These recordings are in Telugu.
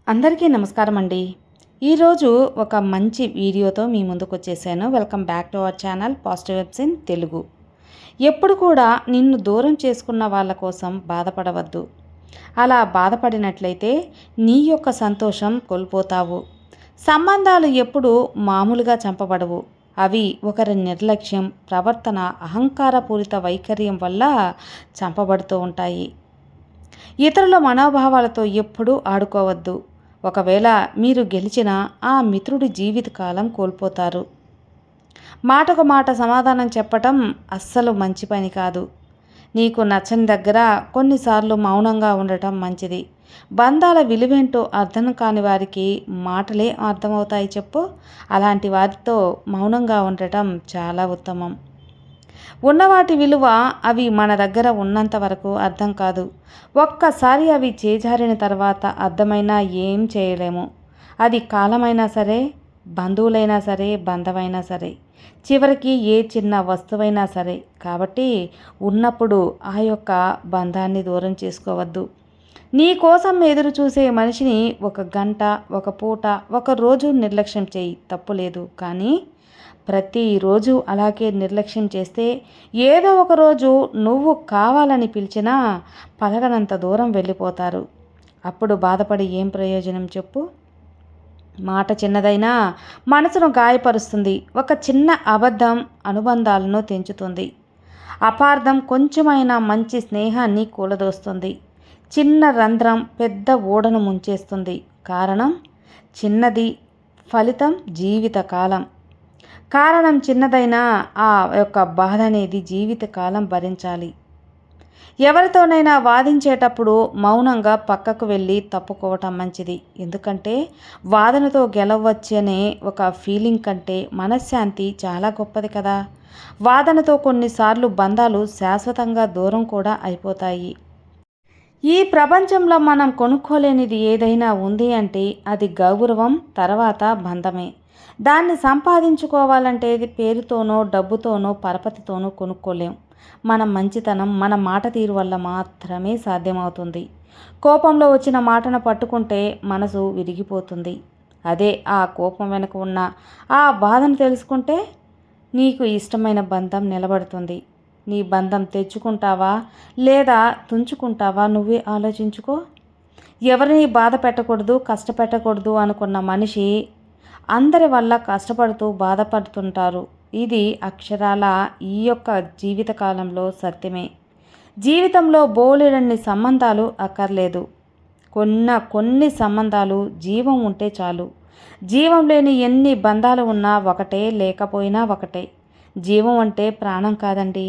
అందరికీ నమస్కారం అండి. ఈరోజు ఒక మంచి వీడియోతో మీ ముందుకు వచ్చేసాను. Welcome back to our channel positive webs in Telugu. ఎప్పుడు కూడా నిన్ను దూరం చేసుకున్న వాళ్ళ కోసం బాధపడవద్దు. అలా బాధపడినట్లయితే నీ యొక్క సంతోషం కోల్పోతావు. సంబంధాలు ఎప్పుడు మామూలుగా చంపబడవు. అవి ఒకరి నిర్లక్ష్యం, ప్రవర్తన, అహంకారపూరిత వైఖర్యం వల్ల చంపబడుతూ ఉంటాయి. ఇతరుల మనోభావాలతో ఎప్పుడూ ఆడుకోవద్దు. ఒకవేళ మీరు గెలిచినా ఆ మిత్రుడి జీవితకాలం కోల్పోతారు. మాటకు మాట సమాధానం చెప్పటం అస్సలు మంచి పని కాదు. నీకు నచ్చని దగ్గర కొన్నిసార్లు మౌనంగా ఉండటం మంచిది. బంధాల విలువేంటో అర్థం కాని వారికి మాటలే అర్థమవుతాయి చెప్పు. అలాంటి వారితో మౌనంగా ఉండటం చాలా ఉత్తమం. ఉన్నవాటి విలువ అవి మన దగ్గర ఉన్నంత వరకు అర్థం కాదు. ఒక్కసారి అవి చేజారిన తర్వాత అర్థమైనా ఏం చేయలేము. అది కాలమైనా సరే, బంధువులైనా సరే, బంధమైనా సరే, చివరికి ఏ చిన్న వస్తువైనా సరే. కాబట్టి ఉన్నప్పుడు ఆ యొక్క బంధాన్ని దూరం చేసుకోవద్దు. నీ కోసం ఎదురు చూసే మనిషిని ఒక గంట, ఒక పూట, ఒక రోజు నిర్లక్ష్యం చేయి, తప్పులేదు. కానీ ప్రతిరోజు అలాగే నిర్లక్ష్యం చేస్తే ఏదో ఒక రోజు నువ్వు కావాలని పిలిచినా పలకనంత దూరం వెళ్ళిపోతారు. అప్పుడు బాధపడి ఏం ప్రయోజనం చెప్పు. మాట చిన్నదైనా మనసును గాయపరుస్తుంది. ఒక చిన్న అబద్ధం అనుబంధాలను తెంచుతుంది. అపార్థం కొంచెమైనా మంచి స్నేహాన్ని కూలదోస్తుంది. చిన్న రంధ్రం పెద్ద ఓడను ముంచేస్తుంది. కారణం చిన్నది, ఫలితం జీవితకాలం. కారణం చిన్నదైనా ఆ యొక్క బాధ అనేది జీవితకాలం భరించాలి. ఎవరితోనైనా వాదించేటప్పుడు మౌనంగా పక్కకు వెళ్ళి తప్పుకోవటం మంచిది. ఎందుకంటే వాదనతో గెలవచ్చనే ఒక ఫీలింగ్ కంటే మనశ్శాంతి చాలా గొప్పది కదా. వాదనతో కొన్నిసార్లు బంధాలు శాశ్వతంగా దూరం కూడా అయిపోతాయి. ఈ ప్రపంచంలో మనం కొనుక్కోలేనిది ఏదైనా ఉంది అంటే అది గౌరవం, తర్వాత బంధమే. దాన్ని సంపాదించుకోవాలంటే పేరుతోనో, డబ్బుతోనో, పరపతితోనో కొనుక్కోలేం. మన మంచితనం, మన మాట తీరు వల్ల మాత్రమే సాధ్యమవుతుంది. కోపంలో వచ్చిన మాటను పట్టుకుంటే మనసు విరిగిపోతుంది. అదే ఆ కోపం వెనుక ఉన్న ఆ బాధను తెలుసుకుంటే నీకు ఇష్టమైన బంధం నిలబడుతుంది. నీ బంధం తెచ్చుకుంటావా లేదా తుంచుకుంటావా నువ్వే ఆలోచించుకో. ఎవరిని బాధ పెట్టకూడదు, కష్టపెట్టకూడదు అనుకున్న మనిషి అందరి వల్ల కష్టపడుతూ బాధపడుతుంటారు. ఇది అక్షరాల ఈ యొక్క జీవితకాలంలో సత్యమే. జీవితంలో బోలెడన్ని సంబంధాలు అక్కర్లేదు. కొన్ని సంబంధాలు జీవం ఉంటే చాలు. జీవం లేని ఎన్ని బంధాలు ఉన్నా ఒకటే, లేకపోయినా ఒకటే. జీవం అంటే ప్రాణం కాదండి.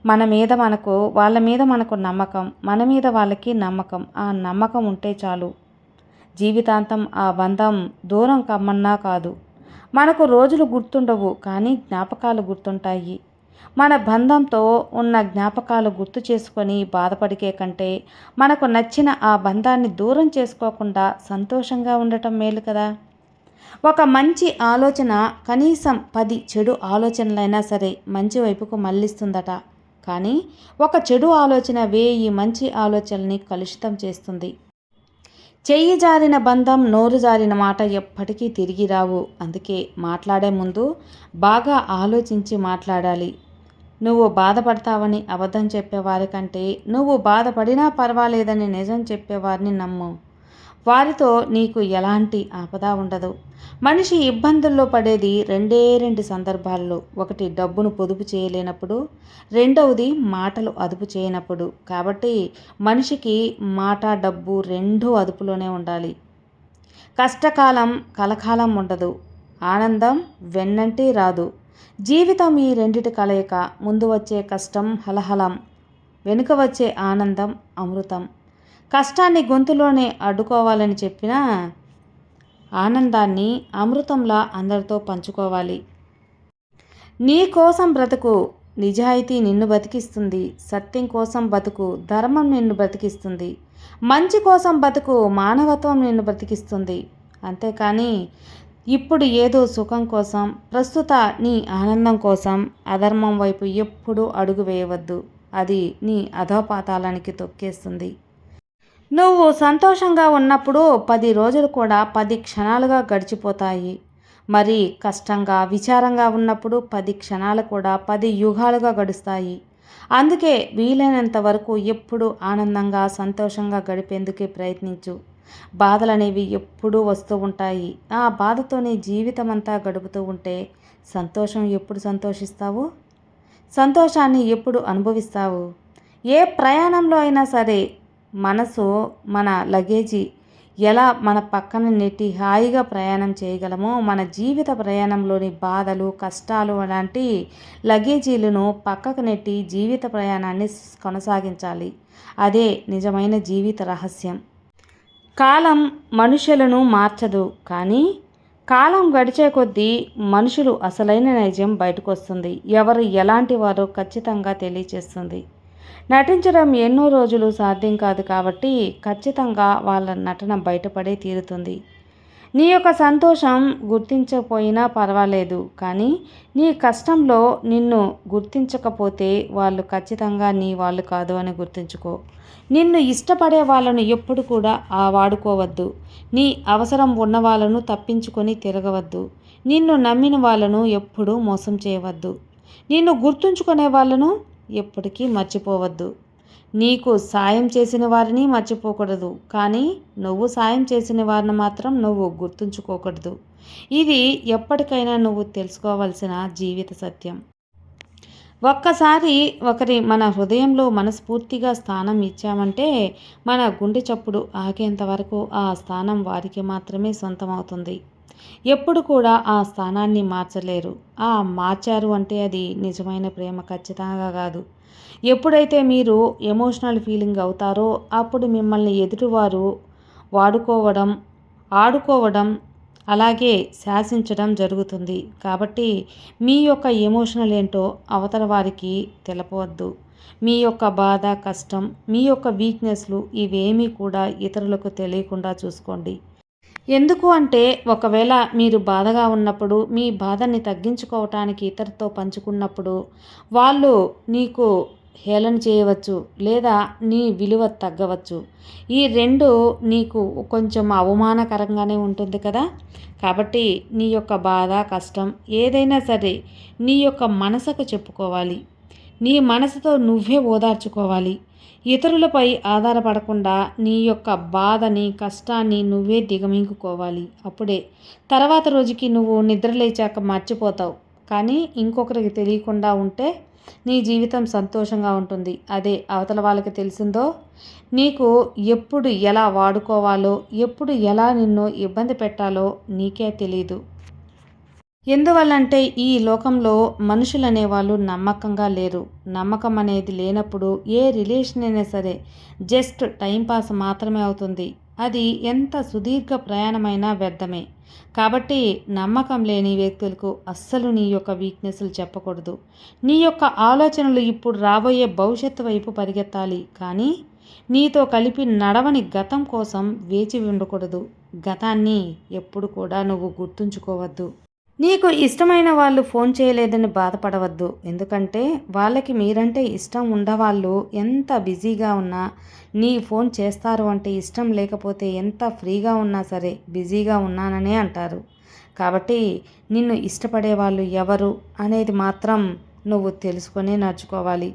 వాళ్ళ మీద మనకు నమ్మకం, మన మీద వాళ్ళకి నమ్మకం. ఆ నమ్మకం ఉంటే చాలు. జీవితాంతం ఆ బంధం దూరం కమ్మన్నా కాదు. మనకు రోజులు గుర్తుండవు, కానీ జ్ఞాపకాలు గుర్తుంటాయి. మన బంధంతో ఉన్న జ్ఞాపకాలు గుర్తు చేసుకొని బాధపడికే కంటే మనకు నచ్చిన ఆ బంధాన్ని దూరం చేసుకోకుండా సంతోషంగా ఉండటం మేలు కదా. ఒక మంచి ఆలోచన కనీసం 10 చెడు ఆలోచనలైనా సరే మంచి వైపుకు మళ్ళిస్తుందట. కానీ ఒక చెడు ఆలోచన 1000 మంచి ఆలోచనల్ని కలుషితం చేస్తుంది. చెయ్యి జారిన బంధం, నోరు జారిన మాట ఎప్పటికీ తిరిగి రావు. అందుకే మాట్లాడే ముందు బాగా ఆలోచించి మాట్లాడాలి. నువ్వు బాధపడతావని అబద్ధం చెప్పేవారి కంటే నువ్వు బాధపడినా పర్వాలేదని నిజం చెప్పేవారిని నమ్ము. వారితో నీకు ఎలాంటి ఆపద ఉండదు. మనిషి ఇబ్బందుల్లో పడేది రెండు సందర్భాల్లో. ఒకటి డబ్బును పొదుపు చేయలేనప్పుడు, రెండవది మాటలు అదుపు చేయనప్పుడు. కాబట్టి మనిషికి మాట, డబ్బు రెండూ అదుపులోనే ఉండాలి. కష్టకాలం కలకాలం ఉండదు. ఆనందం వెన్నంటే రాదు. జీవితం ఈ రెండిటి కలయిక. ముందు వచ్చే కష్టం హలహలం, వెనుక వచ్చే ఆనందం అమృతం. కష్టాన్ని గొంతులోనే అడ్డుకోవాలని చెప్పినా ఆనందాన్ని అమృతంలా అందరితో పంచుకోవాలి. నీ కోసం బ్రతుకు, నిజాయితీ నిన్ను బతికిస్తుంది. సత్యం కోసం బతుకు, ధర్మం నిన్ను బ్రతికిస్తుంది. మంచి కోసం బతుకు, మానవత్వం నిన్ను బ్రతికిస్తుంది. అంతేకాని ఇప్పుడు ఏదో సుఖం కోసం, ప్రస్తుత నీ ఆనందం కోసం అధర్మం వైపు ఎప్పుడూ అడుగు వేయవద్దు. అది నీ అధోపాతాళానికి తొక్కేస్తుంది. నువ్వు సంతోషంగా ఉన్నప్పుడు 10 రోజులు కూడా 10 క్షణాలుగా గడిచిపోతాయి. మరి కష్టంగా, విచారంగా ఉన్నప్పుడు 10 క్షణాలు కూడా 10 యుగాలుగా గడుస్తాయి. అందుకే వీలైనంత వరకు ఎప్పుడూ ఆనందంగా, సంతోషంగా గడిపేందుకే ప్రయత్నించు. బాధలనేవి ఎప్పుడూ వస్తూ ఉంటాయి. ఆ బాధతోనే జీవితమంతా గడుపుతూ ఉంటే సంతోషం ఎప్పుడు సంతోషిస్తావు? సంతోషాన్ని ఎప్పుడు అనుభవిస్తావు? ఏ ప్రయాణంలో అయినా సరే మనసు మన లగేజీ ఎలా మన పక్కన నెట్టి హాయిగా ప్రయాణం చేయగలమో మన జీవిత ప్రయాణంలోని బాధలు కష్టాలు అలాంటి లగేజీలను పక్కకు నెట్టి జీవిత ప్రయాణాన్ని కొనసాగించాలి. అదే నిజమైన జీవిత రహస్యం. కాలం మనుషులను మార్చదు, కానీ కాలం గడిచే కొద్దీ మనుషులు అసలైన నిజం బయటకొస్తుంది. ఎవరు ఎలాంటి వారో ఖచ్చితంగా తెలియచేస్తుంది. నటించడం ఎన్నో రోజులు సాధ్యం కాదు, కాబట్టి ఖచ్చితంగా వాళ్ళ నటన బయటపడే తీరుతుంది. నీ యొక్క సంతోషం గుర్తించకపోయినా పర్వాలేదు, కానీ నీ కష్టంలో నిన్ను గుర్తించకపోతే వాళ్ళు ఖచ్చితంగా నీ వాళ్ళు కాదు అని గుర్తుంచుకో. నిన్ను ఇష్టపడే వాళ్ళను ఎప్పుడు కూడా వాడుకోవద్దు. నీ అవసరం ఉన్న వాళ్ళను తప్పించుకొని తిరగవద్దు. నిన్ను నమ్మిన వాళ్ళను ఎప్పుడూ మోసం చేయవద్దు. నిన్ను గుర్తుంచుకునే వాళ్ళను ఎప్పటికీ మర్చిపోవద్దు. నీకు సాయం చేసిన వారిని మర్చిపోకూడదు, కానీ నువ్వు సాయం చేసిన వారిని మాత్రం నువ్వు గుర్తుంచుకోకూడదు. ఇది ఎప్పటికైనా నువ్వు తెలుసుకోవాల్సిన జీవిత సత్యం. ఒక్కసారి ఒకరి మన హృదయంలో మనస్ఫూర్తిగా స్థానం ఇచ్చామంటే మన గుండె చప్పుడు ఆగేంత వరకు ఆ స్థానం వారికి మాత్రమే సొంతమవుతుంది. ఎప్పుడు కూడా ఆ స్థానాన్ని మార్చలేరు. మార్చారు అంటే అది నిజమైన ప్రేమ ఖచ్చితంగా కాదు. ఎప్పుడైతే మీరు ఎమోషనల్ ఫీలింగ్ అవుతారో అప్పుడు మిమ్మల్ని ఎదుటివారు వాడుకోవడం, ఆడుకోవడం, అలాగే శాసించడం జరుగుతుంది. కాబట్టి మీ యొక్క ఎమోషనల్ ఏంటో అవతల వారికి తెలపవద్దు. మీ యొక్క బాధ, కష్టం, మీ యొక్క వీక్నెస్లు ఇవేమీ కూడా ఇతరులకు తెలియకుండా చూసుకోండి. ఎందుకు అంటే ఒకవేళ మీరు బాధగా ఉన్నప్పుడు మీ బాధని తగ్గించుకోవటానికి ఇతరులతో పంచుకున్నప్పుడు వాళ్ళు నీకు హేళన చేయవచ్చు, లేదా నీ విలువ తగ్గవచ్చు. ఈ రెండు నీకు కొంచెం అవమానకరంగానే ఉంటుంది కదా. కాబట్టి నీ యొక్క బాధ, కష్టం ఏదైనా సరే నీ యొక్క మనసుకు చెప్పుకోవాలి. నీ మనసుతో నువ్వే ఓదార్చుకోవాలి. ఇతరులపై ఆధారపడకుండా నీ యొక్క బాధని, కష్టాన్ని నువ్వే దిగమింగుకోవాలి. అప్పుడే తర్వాత రోజుకి నువ్వు నిద్రలేచాక మర్చిపోతావు. కానీ ఇంకొకరికి తెలియకుండా ఉంటే నీ జీవితం సంతోషంగా ఉంటుంది. అదే అవతల వాళ్ళకి తెలిసిందో నీకు ఎప్పుడు ఎలా వాడుకోవాలో, ఎప్పుడు ఎలా నిన్ను ఇబ్బంది పెట్టాలో నీకే తెలీదు. ఎందువల్లంటే ఈ లోకంలో మనుషులు అనేవాళ్ళు నమ్మకంగా లేరు. నమ్మకం అనేది లేనప్పుడు ఏ రిలేషన్ అయినా సరే జస్ట్ టైంపాస్ మాత్రమే అవుతుంది. అది ఎంత సుదీర్ఘ ప్రయాణమైనా వ్యర్థమే. కాబట్టి నమ్మకం లేని వ్యక్తులకు అస్సలు నీ యొక్క వీక్నెస్లు చెప్పకూడదు. నీ యొక్క ఆలోచనలు ఇప్పుడు రాబోయే భవిష్యత్తు వైపు పరిగెత్తాలి, కానీ నీతో కలిపి నడవని గతం కోసం వేచి ఉండకూడదు. గతాన్ని ఎప్పుడు కూడా నువ్వు గుర్తుంచుకోవద్దు. నీకు ఇష్టమైన వాళ్ళు ఫోన్ చేయలేదని బాధపడవద్దు. ఎందుకంటే వాళ్ళకి మీరంటే ఇష్టం ఉండవాళ్ళు ఎంత బిజీగా ఉన్నా నీ ఫోన్ చేస్తారు అంటే ఇష్టం లేకపోతే ఎంత ఫ్రీగా ఉన్నా సరే బిజీగా ఉన్నాననే అంటారు. కాబట్టి నిన్ను ఇష్టపడే వాళ్ళు ఎవరు అనేది మాత్రం నువ్వు తెలుసుకొని నడుచుకోవాలి.